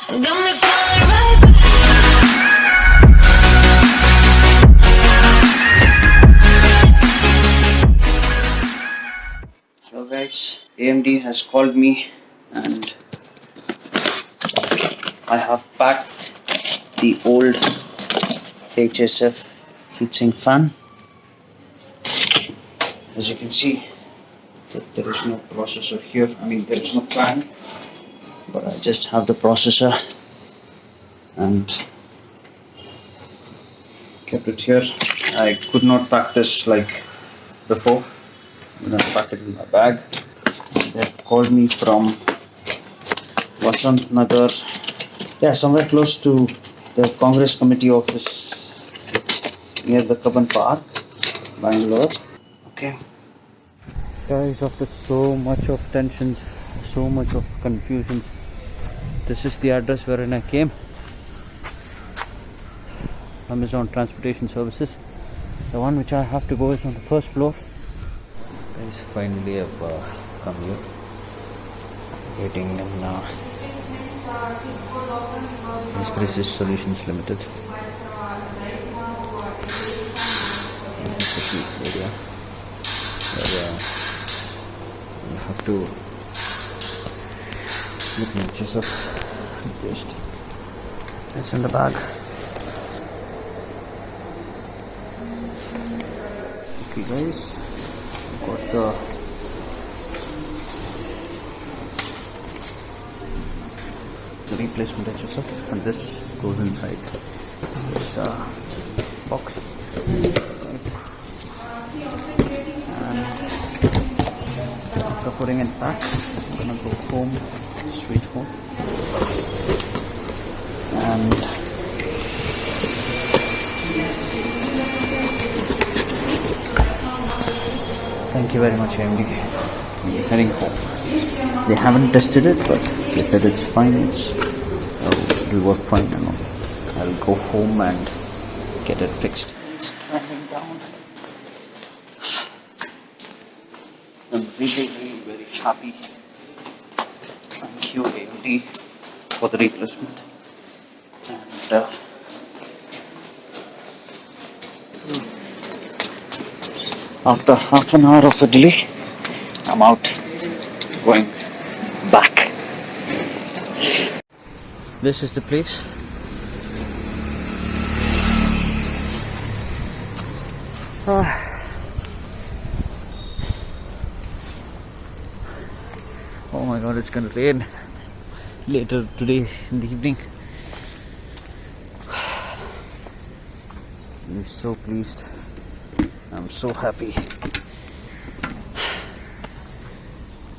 Got me falling right back. So guys, AMD has called me and I have packed the old HSF heatsink fan. As you can see, that there is no processor here. I mean, there is no fan, but I just have the processor and kept it here. I could not pack this like before. I'm gonna pack it in my bag. They've called me from Vasant Nagar, yeah, somewhere close to the Congress Committee office near the Kaban Park, Bangalore. Okay. Guys, after so much of tension, so much of confusion, this is the address wherein I came. Amazon Transportation Services. The one which I have to go is on the first floor. Guys, finally I've come here. Waiting them now. This Crisis Solutions Limited. This is the area where you have to look at HSF replaced. It's in the bag. Okay guys, got the replacement HSF, and this goes inside this box. And after putting it back, I'm gonna go home, straight home, and thank you very much, AMD. We're heading home. They haven't tested it, but they said it's fine. It'll work fine. And I'll go home and get it fixed. It's running down. I'm really very happy. Thank you, AMD, for the replacement. And after half an hour of a delay, I'm out, going back. This is the place. Oh my god, it's gonna rain later today in the evening. I'm so pleased. I'm so happy.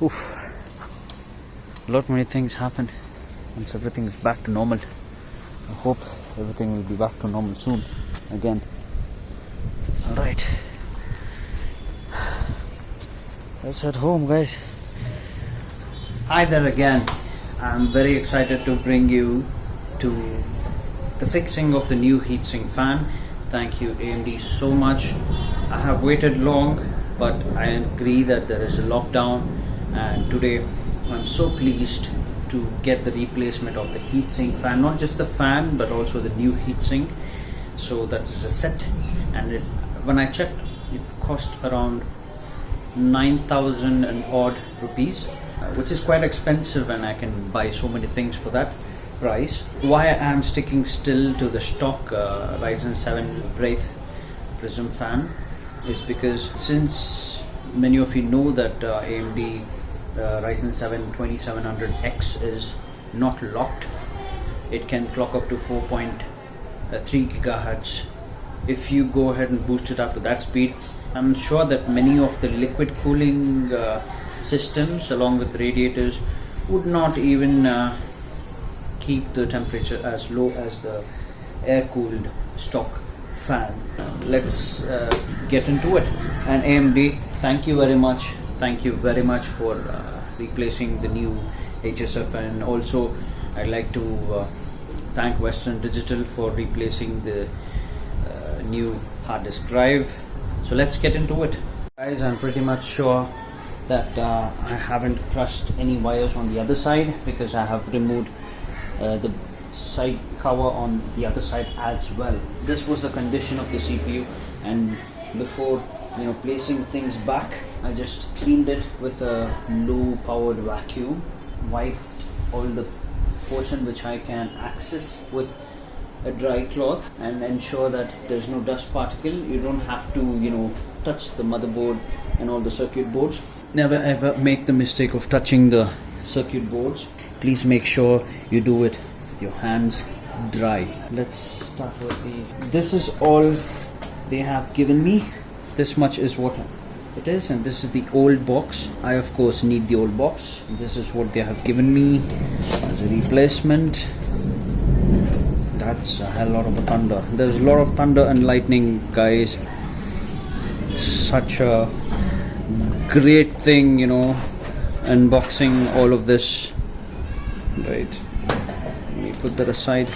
Oof. A lot many things happened. Once everything is back to normal, I hope everything will be back to normal soon again. Alright, let's head home, guys. Hi there again. I'm very excited to bring you to the fixing of the new heatsink fan. Thank you, AMD, so much. I have waited long, but I agree that there is a lockdown, and today I'm so pleased to get the replacement of the heatsink fan, not just the fan but also the new heatsink. So that's a set, and when I checked, it cost around 9,000 and odd rupees, which is quite expensive, and I can buy so many things for that price. Why I am sticking still to the stock Ryzen 7 Wraith Prism fan is because, since many of you know that AMD Ryzen 7 2700X is not locked, it can clock up to 4.3 gigahertz. If you go ahead and boost it up to that speed, I'm sure that many of the liquid cooling systems along with radiators would not even keep the temperature as low as the air-cooled stock fan. Let's get into it. And AMD, thank you very much. Thank you very much for replacing the new HSF, and also I'd like to thank Western Digital for replacing the new hard disk drive. So let's get into it, guys. I'm pretty much sure that I haven't crushed any wires on the other side, because I have removed the side cover on the other side as well. This was the condition of the CPU, and before placing things back, I just cleaned it with a low powered vacuum, wiped all the portion which I can access with a dry cloth, and ensure that there's no dust particle. You don't have to touch the motherboard and all the circuit boards. Never ever make the mistake of touching the circuit boards. Please make sure you do it with your hands dry. Let's start with this is all they have given me. This much is what it is, and this is the old box. I of course need the old box. This is what they have given me as a replacement. That's a hell lot of a thunder. There's a lot of thunder and lightning, guys. Such a great thing, unboxing all of this. Right, let me put that aside.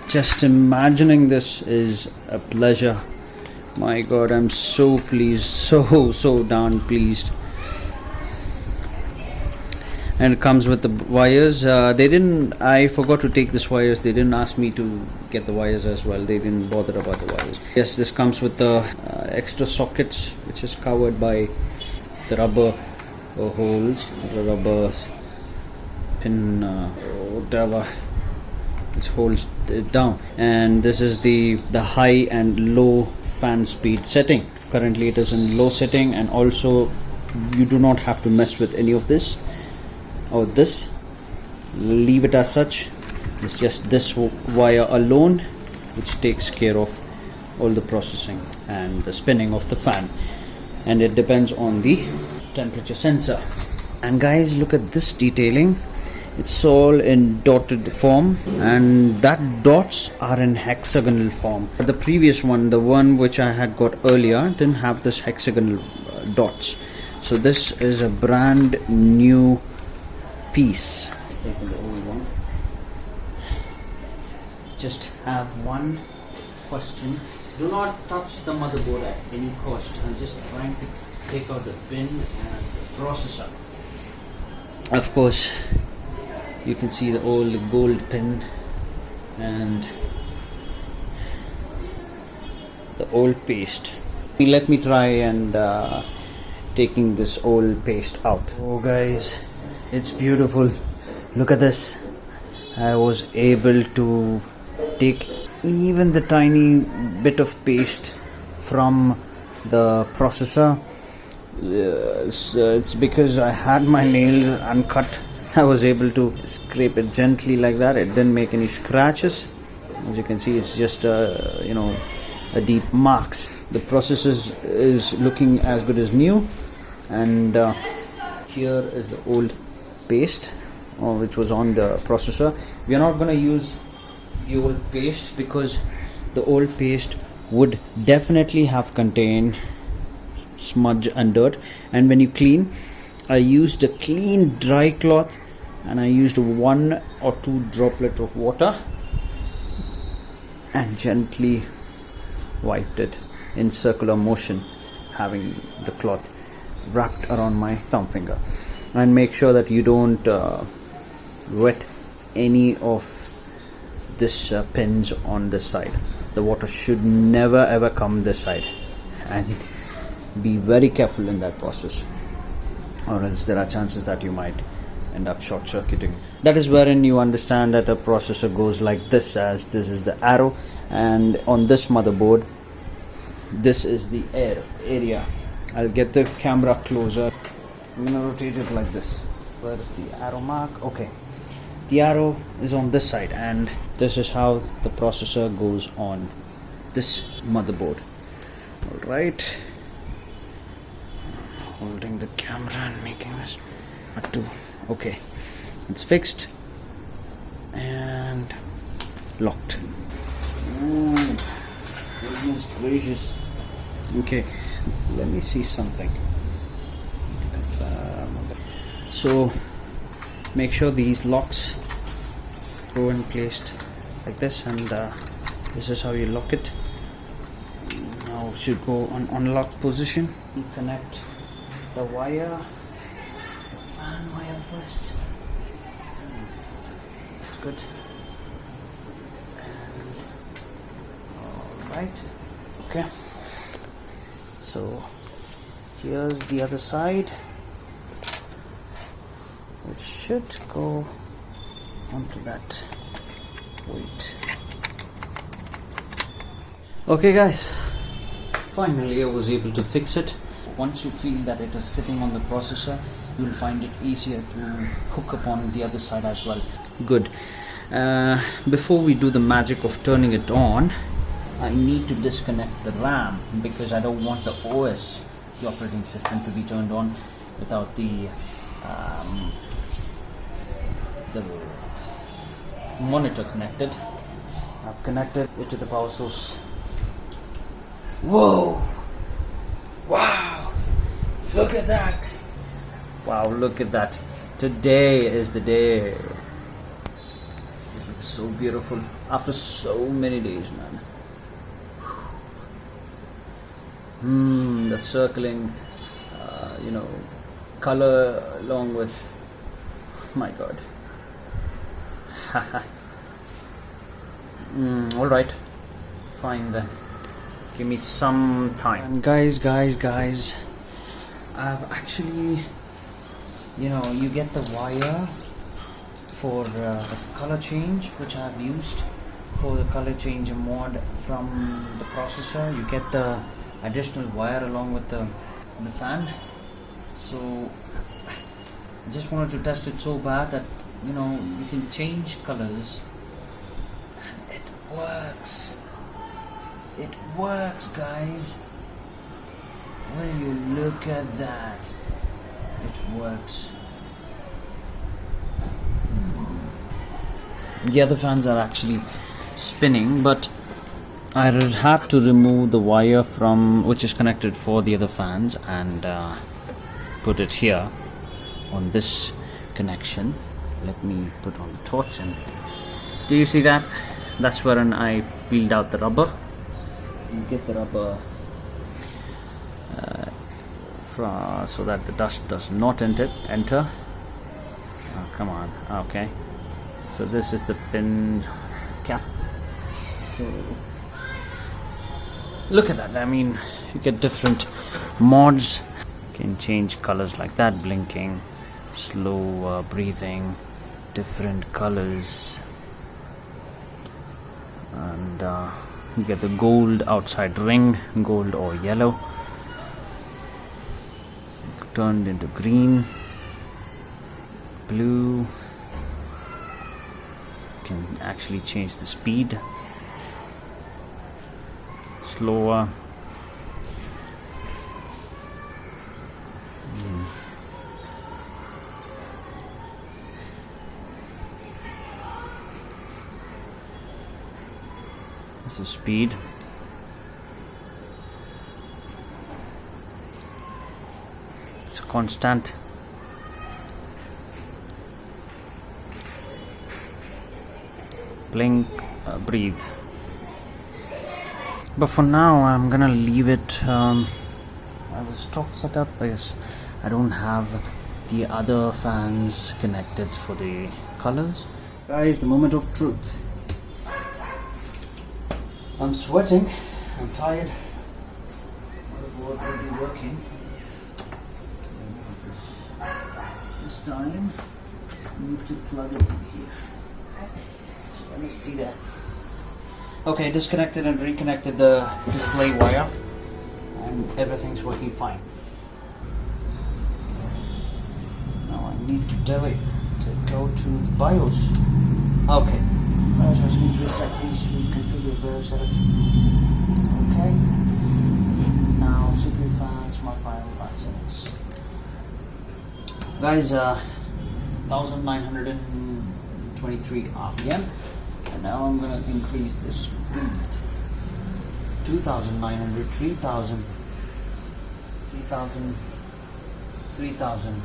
Just imagining this is a pleasure. My god, I'm so pleased, so darn pleased. And it comes with the wires. I forgot to take these wires. They didn't ask me to get the wires as well. They didn't bother about the wires. Yes, this comes with the extra sockets, which is covered by the rubber holes, the rubber pin, whatever, which holds it down. And this is the high and low fan speed setting. Currently it is in low setting, and also you do not have to mess with any of this or this. Leave it as such. It's just this wire alone which takes care of all the processing and the spinning of the fan, and it depends on the temperature sensor. And guys, look at this detailing. It's all in dotted form, and that dots are in hexagonal form. But the previous one, the one which I had got earlier, didn't have this hexagonal dots. So this is a brand new piece. Taking the old one. Just have one question. Do not touch the motherboard at any cost. I'm just trying to take out the pin and the processor. Of course, you can see the old gold pin and the old paste. Let me try and taking this old paste out. Oh guys, it's beautiful. Look at this. I was able to take even the tiny bit of paste from the processor. It's because I had my nails uncut. I was able to scrape it gently like that. It didn't make any scratches. As you can see, it's just a deep marks. The processor is looking as good as new, and here is the old paste which was on the processor. We are not going to use the old paste because the old paste would definitely have contained smudge and dirt, and when you clean, I used a clean dry cloth and I used 1 or 2 droplets of water and gently wiped it in circular motion, having the cloth wrapped around my thumb finger. And make sure that you don't wet any of this pins on this side. The water should never ever come this side, and be very careful in that process, or else there are chances that you might end up short circuiting. That is wherein you understand that a processor goes like this, as this is the arrow, and on this motherboard this is the area. I'll get the camera closer. I'm gonna rotate it like this. Where is the arrow mark? Okay, the arrow is on this side, and this is how the processor goes on this motherboard. Alright, holding the camera and making this okay, it's fixed and locked. Goodness gracious. Okay, let me see something. So make sure these locks go in placed like this, and this is how you lock it. Now it should go on unlock position. You connect the wire, the fan wire first. good. Alright. Okay. So here's the other side, which should go onto that weight. Okay guys, finally I was able to fix it. Once you feel that it is sitting on the processor, you'll find it easier to hook up on the other side as well. Good. Before we do the magic of turning it on, I need to disconnect the RAM because I don't want the OS, the operating system, to be turned on without the monitor connected. I've connected it to the power source. Whoa! Wow! Look at that! Wow, look at that. Today is the day. It looks so beautiful after so many days, man. The circling, color along with, my god. Alright, fine then. Give me some time. And guys, I've actually, you get the wire for the color change, which I've used for the color change mod from the processor. You get the additional wire along with the fan. So I just wanted to test it so bad that you can change colors, and it works. It works, guys. Will you look at that? It works. The other fans are actually spinning, but I had to remove the wire from which is connected for the other fans and put it here on this connection. Let me put on the torch, and do you see that? That's where I peeled out the rubber. You get the rubber so that the dust does not enter. Oh, come on. Okay, so this is the pin cap. So look at that. I mean, you get different mods. You can change colors like that, blinking, slow breathing, different colors, and you get the gold outside ring, gold or yellow, turned into green, blue. You can actually change the speed, slower. This is speed. It's a constant. Blink, breathe. But for now I'm gonna leave it as a stock setup because I don't have the other fans connected for the colors. Guys, the moment of truth. I'm sweating, I'm tired. What will be working? This time, I need to plug it in here. So let me see that. Okay, disconnected and reconnected the display wire, and everything's working fine. Now I need to tell it to go to the BIOS. Okay. BIOS has been reset. Please reconfigure BIOS setup. Okay. Now CPU fan, smart file, 5 seconds. Guys, 1923 RPM. And now I'm gonna increase the speed. 2,900, 3,000, 3,000, 3,000.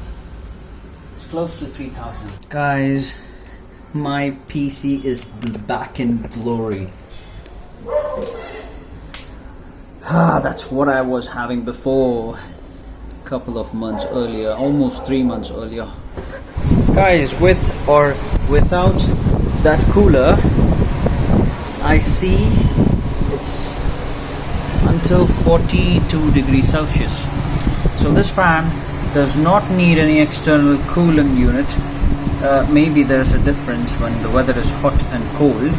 It's close to 3,000. Guys, my PC is back in glory. That's what I was having before. A couple of months earlier, almost 3 months earlier. Guys, with or without that cooler, I see it's until 42 degrees Celsius. So this fan does not need any external cooling unit. Maybe there's a difference when the weather is hot and cold.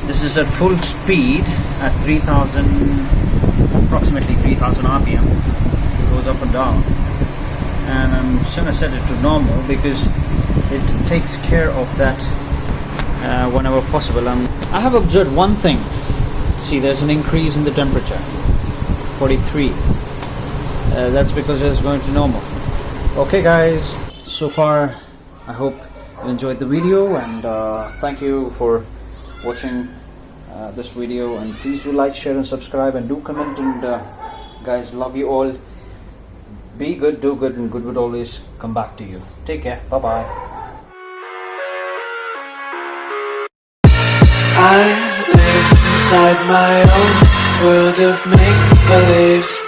This is at full speed at 3000, approximately 3000 RPM. It goes up and down. And I'm just gonna set it to normal because it takes care of that whenever possible. I have observed one thing. See, there's an increase in the temperature, 43. That's because it's going to normal. Okay guys, so far I hope you enjoyed the video, and thank you for watching this video, and please do like, share and subscribe, and do comment, and guys, love you all. Be good, do good, and good would always come back to you. Take care, bye bye. I live inside my own world of make-believe.